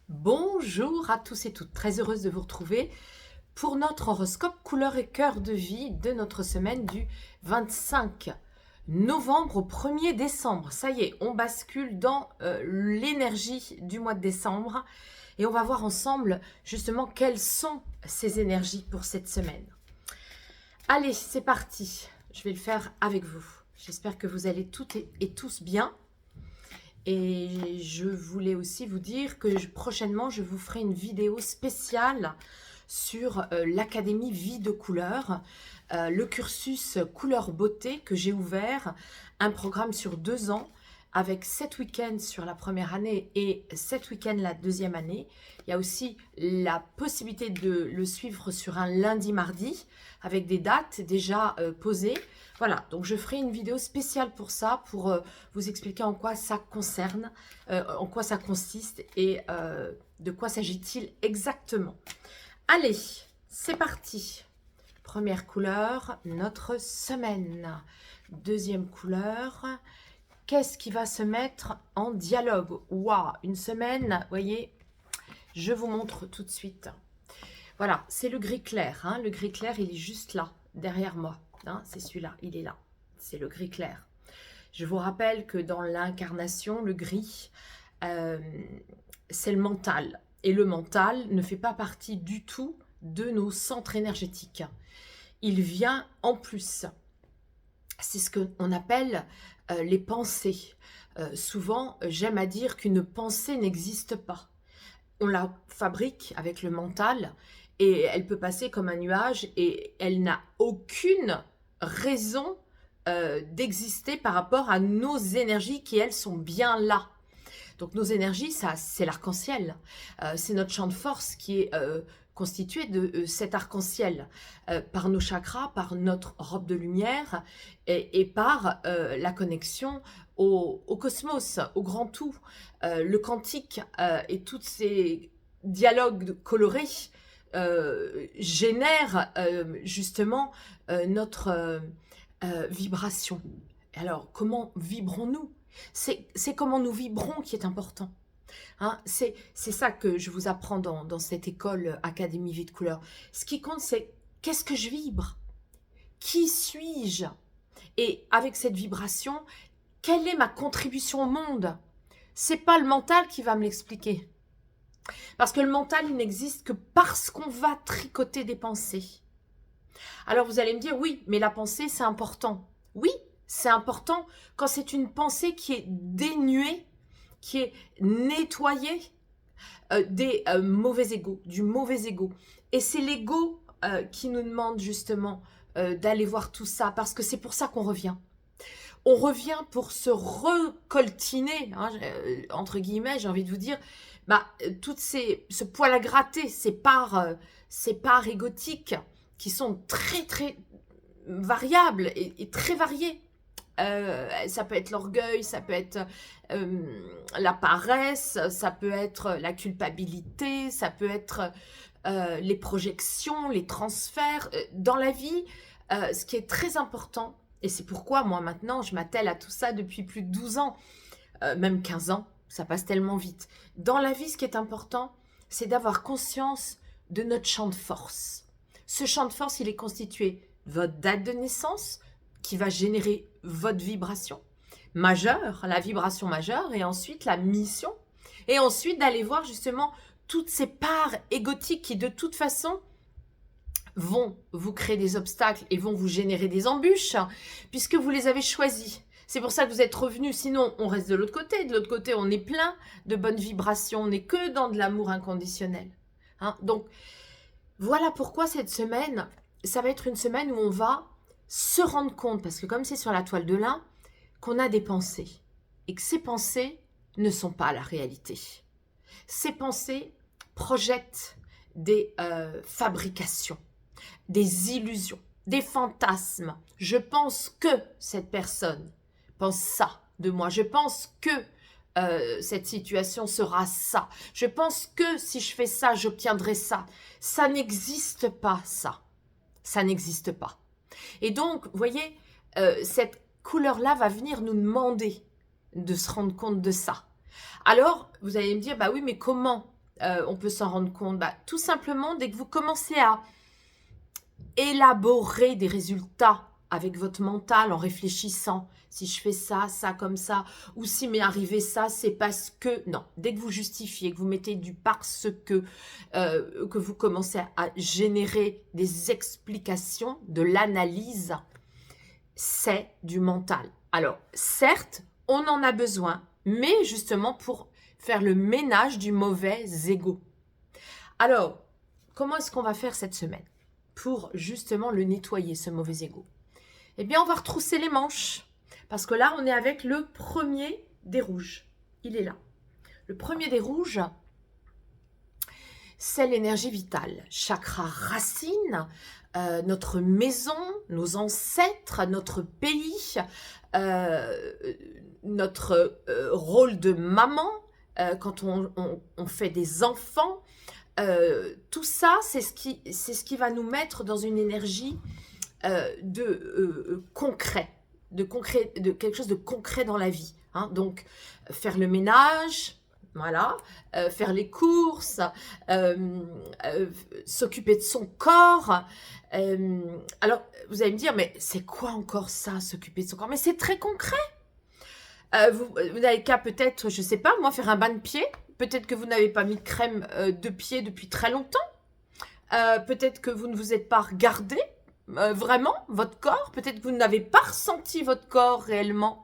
Bonjour à tous et toutes, très heureuse de vous retrouver pour notre horoscope couleur et cœur de vie de notre semaine du 25 novembre au 1er décembre. Ça y est, on bascule dans l'énergie du mois de décembre et on va voir ensemble justement quelles sont ces énergies pour cette semaine. Allez, c'est parti, je vais le faire avec vous. J'espère que vous allez toutes et tous bien. Et je voulais aussi vous dire que prochainement, je vous ferai une vidéo spéciale sur l'Académie Vie de Couleur, le cursus Couleur Beauté que j'ai ouvert, un programme sur 2 ans avec 7 week-ends sur la première année et 7 week-ends la deuxième année. Il y a aussi la possibilité de le suivre sur un lundi-mardi avec des dates déjà posées. Voilà, donc je ferai une vidéo spéciale pour ça, pour vous expliquer en quoi ça concerne, en quoi ça consiste et de quoi s'agit-il exactement. Allez, c'est parti. Première couleur, notre semaine. Deuxième couleur, qu'est-ce qui va se mettre en dialogue? Waouh, une semaine, vous voyez, je vous montre tout de suite. Voilà, c'est le gris clair. Hein. Le gris clair, il est juste là, derrière moi. Hein, c'est celui-là, il est là. C'est le gris clair. Je vous rappelle que dans l'incarnation, le gris, c'est le mental. Et le mental ne fait pas partie du tout de nos centres énergétiques. Il vient en plus. C'est ce qu'on appelle les pensées. Souvent, j'aime à dire qu'une pensée n'existe pas. On la fabrique avec le mental et elle peut passer comme un nuage et elle n'a aucune raison d'exister par rapport à nos énergies qui, elles, sont bien là. Donc nos énergies, ça, c'est l'arc-en-ciel. C'est notre champ de force qui est constitué de cet arc-en-ciel par nos chakras, par notre robe de lumière et par la connexion au cosmos, au grand tout, le quantique et tous ces dialogues colorés génèrent justement notre vibration. Alors, comment vibrons-nous? C'est comment nous vibrons qui est important. Hein, c'est ça que je vous apprends dans cette école Académie Vie de Couleur. Ce qui compte, c'est qu'est-ce que je vibre? Qui suis-je? Et avec cette vibration, quelle est ma contribution au monde? C'est pas le mental qui va me l'expliquer. Parce que le mental, il n'existe que parce qu'on va tricoter des pensées. Alors vous allez me dire, oui, mais la pensée, c'est important. Oui, c'est important quand c'est une pensée qui est dénuée, qui est nettoyée des mauvais égos, du mauvais ego. Et c'est l'ego qui nous demande justement d'aller voir tout ça, parce que c'est pour ça qu'on revient. On revient pour se recoltiner, hein, entre guillemets, j'ai envie de vous dire, toutes ce poil à gratter, ces parts égotiques qui sont très très variables et très variées. Ça peut être l'orgueil, ça peut être la paresse, ça peut être la culpabilité, ça peut être les projections, les transferts. Dans la vie, ce qui est très important, et c'est pourquoi moi maintenant je m'attelle à tout ça depuis plus de 12 ans, même 15 ans, ça passe tellement vite. Dans la vie, ce qui est important, c'est d'avoir conscience de notre champ de force. Ce champ de force, il est constitué de votre date de naissance, qui va générer votre vibration majeure, la vibration majeure, et ensuite la mission, et ensuite d'aller voir justement toutes ces parts égotiques qui de toute façon vont vous créer des obstacles et vont vous générer des embûches, puisque vous les avez choisis. C'est pour ça que vous êtes revenus, sinon on reste de l'autre côté. De l'autre côté, on est plein de bonnes vibrations, on n'est que dans de l'amour inconditionnel. Hein? Donc, voilà pourquoi cette semaine, ça va être une semaine où on va se rendre compte, parce que comme c'est sur la toile de lin, qu'on a des pensées et que ces pensées ne sont pas la réalité. Ces pensées projettent des fabrications, des illusions, des fantasmes. Je pense que cette personne pense ça de moi. Je pense que cette situation sera ça. Je pense que si je fais ça, j'obtiendrai ça. Ça n'existe pas, ça. Ça n'existe pas. Et donc, vous voyez, cette couleur-là va venir nous demander de se rendre compte de ça. Alors, vous allez me dire, bah oui, mais comment on peut s'en rendre compte? Tout simplement, dès que vous commencez à élaborer des résultats avec votre mental en réfléchissant. Si je fais ça, ça comme ça, ou si m'est arrivé ça, c'est parce que... Non, dès que vous justifiez, que vous mettez du parce que vous commencez à générer des explications, de l'analyse, c'est du mental. Alors, certes, on en a besoin, mais justement pour faire le ménage du mauvais ego. Alors, comment est-ce qu'on va faire cette semaine pour justement le nettoyer, ce mauvais ego? Eh bien, on va retrousser les manches. Parce que là, on est avec le premier des rouges. Il est là. Le premier des rouges, c'est l'énergie vitale. Chakra racine, notre maison, nos ancêtres, notre pays, notre rôle de maman, quand on fait des enfants. Tout ça, c'est ce qui va nous mettre dans une énergie de concret, de quelque chose de concret dans la vie. Hein. Donc, faire le ménage, voilà, faire les courses, s'occuper de son corps. Alors, vous allez me dire, mais c'est quoi encore ça, s'occuper de son corps? Mais c'est très concret. Vous n'avez qu'à peut-être, je ne sais pas, moi, faire un bain de pied. Peut-être que vous n'avez pas mis de crème de pied depuis très longtemps. Peut-être que vous ne vous êtes pas regardé vraiment votre corps. Peut-être que vous n'avez pas ressenti votre corps réellement.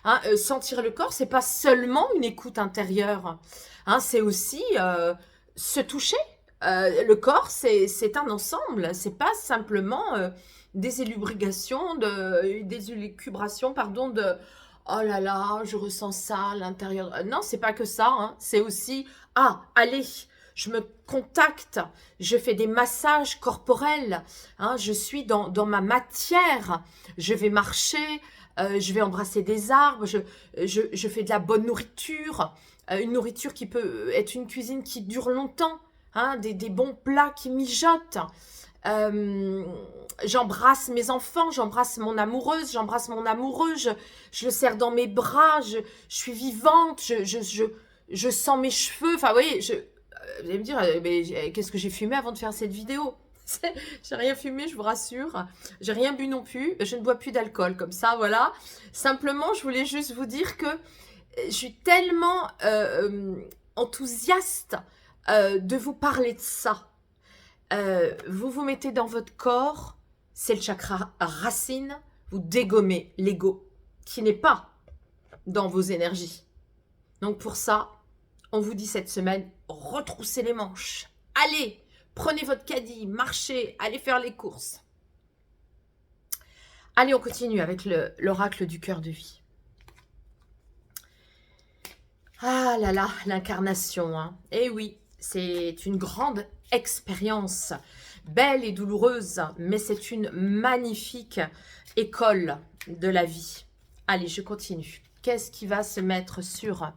Hein, sentir le corps, c'est pas seulement une écoute intérieure. Hein, c'est aussi se toucher. Le corps, c'est un ensemble. C'est pas simplement des élucubrations, pardon, de oh là là, je ressens ça à l'intérieur. Non, c'est pas que ça. Hein. C'est aussi allez, je me contacte, je fais des massages corporels. Hein, je suis dans ma matière. Je vais marcher. Je vais embrasser des arbres, je fais de la bonne nourriture, une nourriture qui peut être une cuisine qui dure longtemps, hein, des bons plats qui mijotent. J'embrasse mes enfants, j'embrasse mon amoureuse, j'embrasse mon amoureux, je le serre dans mes bras, je suis vivante, je sens mes cheveux. Enfin, vous voyez, vous allez me dire, mais qu'est-ce que j'ai fumé avant de faire cette vidéo? J'ai rien fumé, je vous rassure. J'ai rien bu non plus. Je ne bois plus d'alcool, comme ça, voilà. Simplement, je voulais juste vous dire que je suis tellement enthousiaste de vous parler de ça. Vous vous mettez dans votre corps, c'est le chakra racine, vous dégommez l'ego qui n'est pas dans vos énergies. Donc pour ça, on vous dit cette semaine, retroussez les manches. Allez! Prenez votre caddie, marchez, allez faire les courses. Allez, on continue avec l'oracle du cœur de vie. Ah là là, l'incarnation. Hein. Eh oui, c'est une grande expérience, belle et douloureuse, mais c'est une magnifique école de la vie. Allez, je continue. Qu'est-ce qui va se mettre sur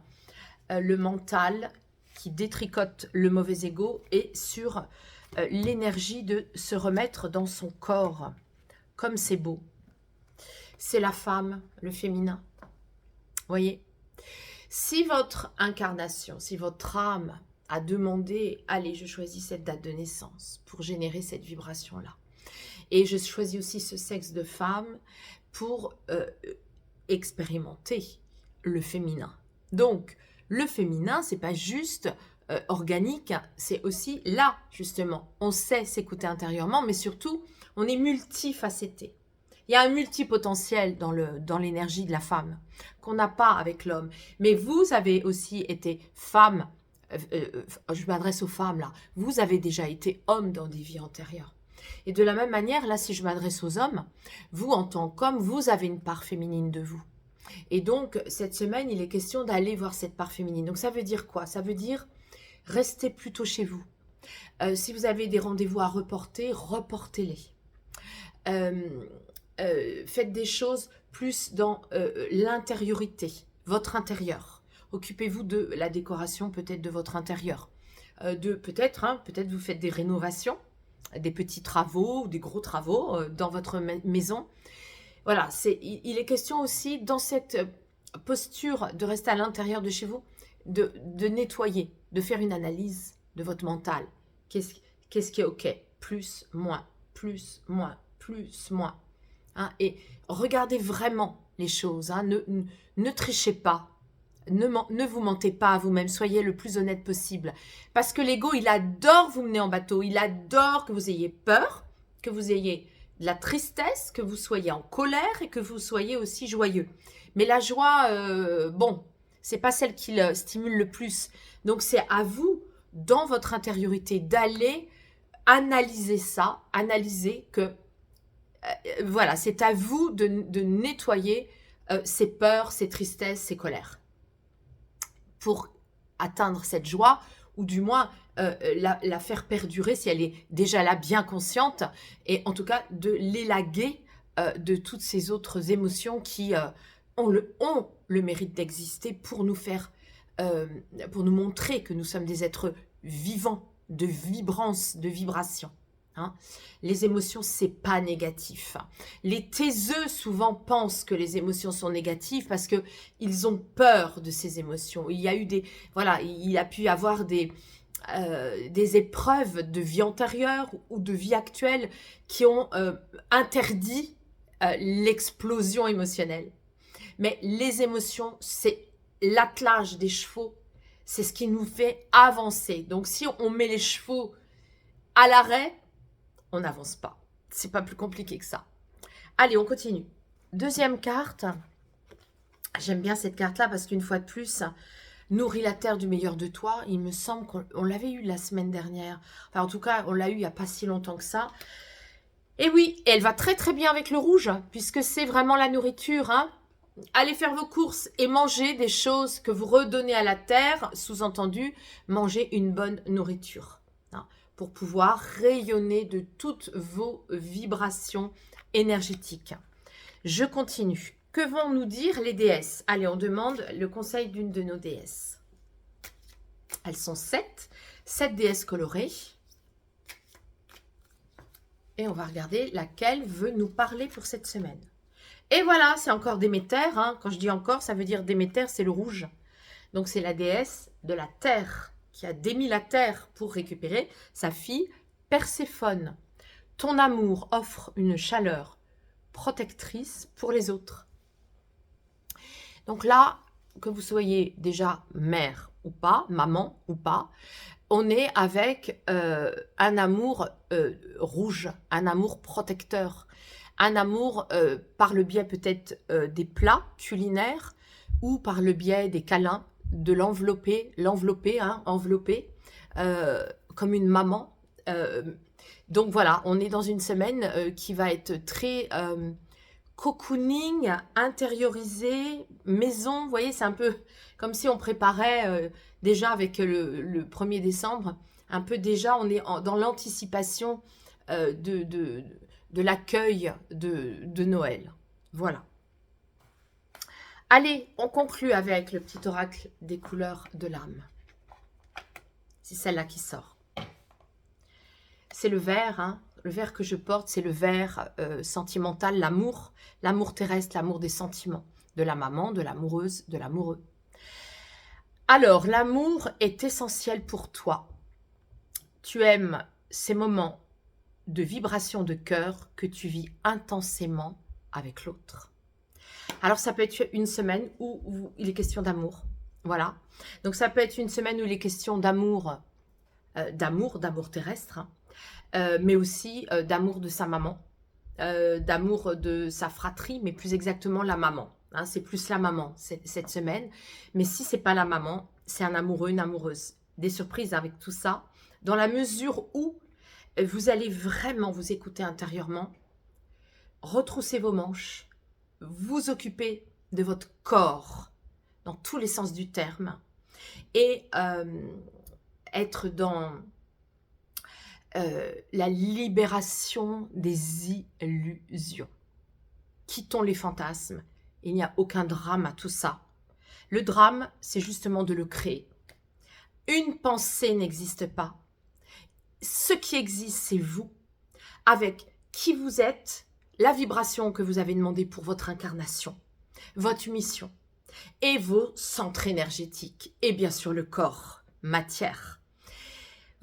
le mental qui détricote le mauvais ego et sur l'énergie de se remettre dans son corps. Comme c'est beau. C'est la femme, le féminin. Voyez, si votre incarnation, si votre âme a demandé, allez, je choisis cette date de naissance pour générer cette vibration-là. Et je choisis aussi ce sexe de femme pour expérimenter le féminin. Donc, le féminin, c'est pas juste organique, c'est aussi là, justement. On sait s'écouter intérieurement, mais surtout, on est multifacetté. Il y a un multipotentiel dans l'énergie de la femme qu'on n'a pas avec l'homme. Mais vous avez aussi été femme, je m'adresse aux femmes là, vous avez déjà été homme dans des vies antérieures. Et de la même manière, là, si je m'adresse aux hommes, vous, en tant qu'homme, vous avez une part féminine de vous. Et donc, cette semaine, il est question d'aller voir cette part féminine. Donc, ça veut dire quoi? Ça veut dire restez plutôt chez vous. Si vous avez des rendez-vous à reporter, reportez-les. Faites des choses plus dans l'intériorité, votre intérieur. Occupez-vous de la décoration peut-être de votre intérieur. Peut-être vous faites des rénovations, des petits travaux ou des gros travaux dans votre maison. Voilà, il est question aussi dans cette posture de rester à l'intérieur de chez vous, de nettoyer, de faire une analyse de votre mental. Qu'est-ce qui est OK? Plus, moins, plus, moins, plus, moins. Hein, et regardez vraiment les choses. Hein, ne trichez pas. Ne vous mentez pas à vous-même. Soyez le plus honnête possible. Parce que l'ego, il adore vous mener en bateau. Il adore que vous ayez peur, que vous ayez de la tristesse, que vous soyez en colère et que vous soyez aussi joyeux. Mais la joie, bon, c'est pas celle qui le stimule le plus. Donc, c'est à vous, dans votre intériorité, d'aller analyser ça, analyser que, voilà, c'est à vous de nettoyer ces peurs, ces tristesses, ces colères. Pour atteindre cette joie, ou du moins la faire perdurer si elle est déjà là, bien consciente, et en tout cas de l'élaguer de toutes ces autres émotions qui ont le mérite d'exister pour nous faire, pour nous montrer que nous sommes des êtres vivants, de vibrance, de vibration. Hein. Les émotions, c'est pas négatif. Les taiseux souvent pensent que les émotions sont négatives parce que ils ont peur de ces émotions. Il y a eu voilà, il a pu y avoir des épreuves de vie antérieure ou de vie actuelle qui ont interdit l'explosion émotionnelle. Mais les émotions, c'est l'attelage des chevaux, c'est ce qui nous fait avancer. Donc si on met les chevaux à l'arrêt, on n'avance pas. C'est pas plus compliqué que ça. Allez, on continue. Deuxième carte. J'aime bien cette carte-là parce qu'une fois de plus, nourris la terre du meilleur de toi. Il me semble qu'on l'avait eu la semaine dernière. Enfin, en tout cas, on l'a eu il n'y a pas si longtemps que ça. Et oui, elle va très très bien avec le rouge, puisque c'est vraiment la nourriture. Hein. Allez faire vos courses et manger des choses que vous redonnez à la terre. Sous-entendu, manger une bonne nourriture. Hein, pour pouvoir rayonner de toutes vos vibrations énergétiques. Je continue. Que vont nous dire les déesses? Allez, on demande le conseil d'une de nos déesses. Elles sont 7 déesses colorées. Et on va regarder laquelle veut nous parler pour cette semaine. Et voilà, c'est encore Déméter. Hein. Quand je dis encore, ça veut dire Déméter, c'est le rouge. Donc, c'est la déesse de la terre qui a démis la terre pour récupérer sa fille Perséphone. Ton amour offre une chaleur protectrice pour les autres. Donc là, que vous soyez déjà mère ou pas, maman ou pas, on est avec un amour rouge, un amour protecteur, un amour par le biais peut-être des plats culinaires ou par le biais des câlins, de l'envelopper, hein, envelopper comme une maman. Donc voilà, on est dans une semaine qui va être très cocooning, intériorisé, maison. Vous voyez, c'est un peu comme si on préparait déjà avec le 1er décembre, un peu déjà, on est dans l'anticipation de l'accueil de Noël. Voilà. Allez, on conclut avec le petit oracle des couleurs de l'âme. C'est celle-là qui sort. C'est le vert, hein. Le vert que je porte, c'est le vert sentimental, l'amour terrestre, l'amour des sentiments, de la maman, de l'amoureuse, de l'amoureux. Alors, l'amour est essentiel pour toi. Tu aimes ces moments de vibration de cœur que tu vis intensément avec l'autre. Alors, ça peut être une semaine où il est question d'amour. Voilà. Donc, ça peut être une semaine où il est question d'amour, d'amour terrestre, hein. Mais aussi d'amour de sa maman, d'amour de sa fratrie, mais plus exactement la maman. Hein, c'est plus la maman cette semaine. Mais si ce n'est pas la maman, c'est un amoureux, une amoureuse. Des surprises avec tout ça, dans la mesure où vous allez vraiment vous écouter intérieurement, retrousser vos manches, vous occuper de votre corps, dans tous les sens du terme, et être dans la libération des illusions. Quittons les fantasmes. Il n'y a aucun drame à tout ça. Le drame, c'est justement de le créer. Une pensée n'existe pas. Ce qui existe, c'est vous, avec qui vous êtes, la vibration que vous avez demandée pour votre incarnation, votre mission, et vos centres énergétiques, et bien sûr le corps, matière.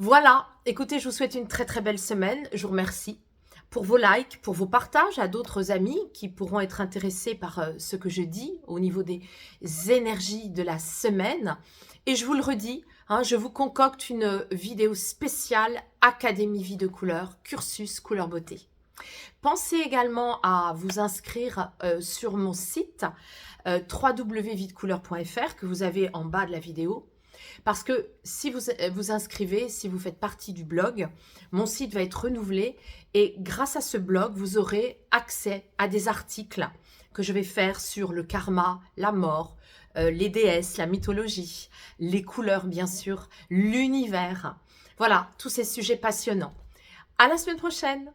Voilà, écoutez, je vous souhaite une très très belle semaine. Je vous remercie pour vos likes, pour vos partages à d'autres amis qui pourront être intéressés par ce que je dis au niveau des énergies de la semaine. Et je vous le redis, hein, je vous concocte une vidéo spéciale Académie Vie de Couleur, cursus couleur beauté. Pensez également à vous inscrire sur mon site www.videcouleur.fr que vous avez en bas de la vidéo. Parce que si vous vous inscrivez, si vous faites partie du blog, mon site va être renouvelé et grâce à ce blog, vous aurez accès à des articles que je vais faire sur le karma, la mort, les déesses, la mythologie, les couleurs bien sûr, l'univers. Voilà, tous ces sujets passionnants. À la semaine prochaine!